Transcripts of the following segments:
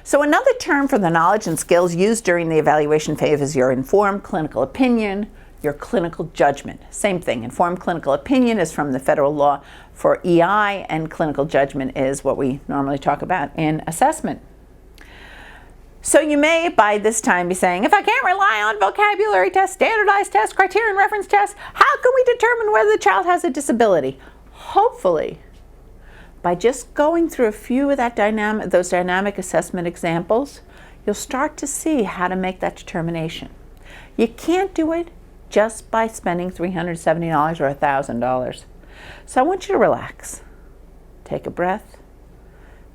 So another term for the knowledge and skills used during the evaluation phase is your informed clinical opinion, your clinical judgment. Same thing, informed clinical opinion is from the federal law for EI, and clinical judgment is what we normally talk about in assessment. So you may, by this time, be saying, if I can't rely on vocabulary tests, standardized tests, criterion reference tests, how can we determine whether the child has a disability? Hopefully, by just going through a few of those dynamic assessment examples, you'll start to see how to make that determination. You can't do it just by spending $370 or $1,000. So I want you to relax, take a breath,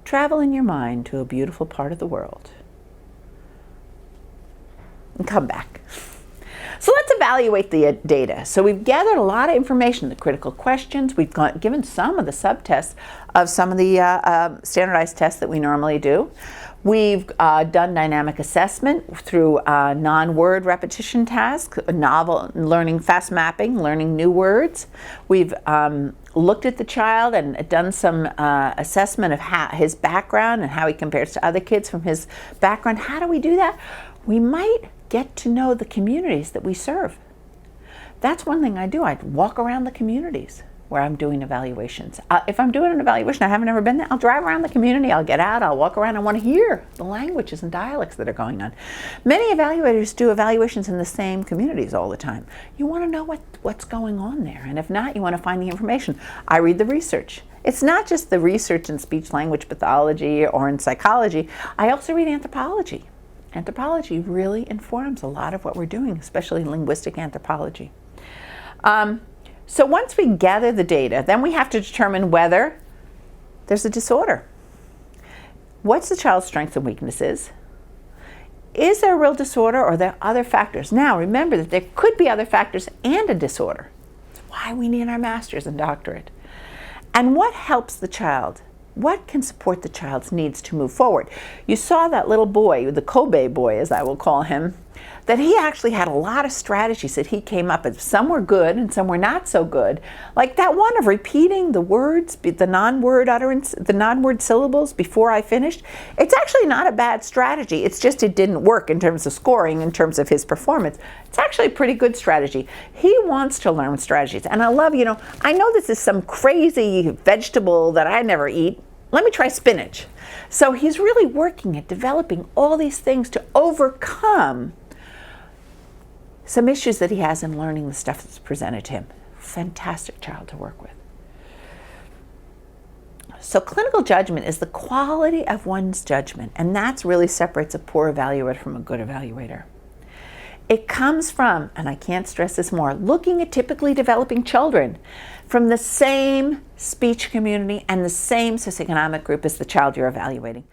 travel in your mind to a beautiful part of the world, and come back. So let's evaluate the data. So we've gathered a lot of information, the critical questions. We've given some of the subtests of some of the standardized tests that we normally do. We've done dynamic assessment through non-word repetition tasks, novel learning, fast mapping, learning new words. We've looked at the child and done some assessment of his background and how he compares to other kids from his background. How do we do that? We might get to know the communities that we serve. That's one thing I do. I walk around the communities where I'm doing evaluations. If I'm doing an evaluation, I haven't ever been there, I'll drive around the community, I'll get out, I'll walk around. I want to hear the languages and dialects that are going on. Many evaluators do evaluations in the same communities all the time. You want to know what's going on there, and if not, you want to find the information. I read the research. It's not just the research in speech language pathology or in psychology. I also read anthropology. Anthropology really informs a lot of what we're doing, especially linguistic anthropology. So once we gather the data, then we have to determine whether there's a disorder. What's the child's strengths and weaknesses? Is there a real disorder, or are there other factors? Now, remember that there could be other factors and a disorder. That's why we need our master's and doctorate. And what helps the child? What can support the child's needs to move forward? You saw that little boy, the Kobe boy, as I will call him, that he actually had a lot of strategies that he came up with. Some were good and some were not so good. Like that one of repeating the words, the non-word utterance, the non-word syllables before I finished. It's actually not a bad strategy. It's just it didn't work in terms of scoring, in terms of his performance. It's actually a pretty good strategy. He wants to learn strategies. And I love, I know this is some crazy vegetable that I never eat. Let me try spinach. So he's really working at developing all these things to overcome some issues that he has in learning the stuff that's presented to him. Fantastic child to work with. So clinical judgment is the quality of one's judgment, and that's really separates a poor evaluator from a good evaluator. It comes from, and I can't stress this more, looking at typically developing children from the same speech community and the same socioeconomic group as the child you're evaluating.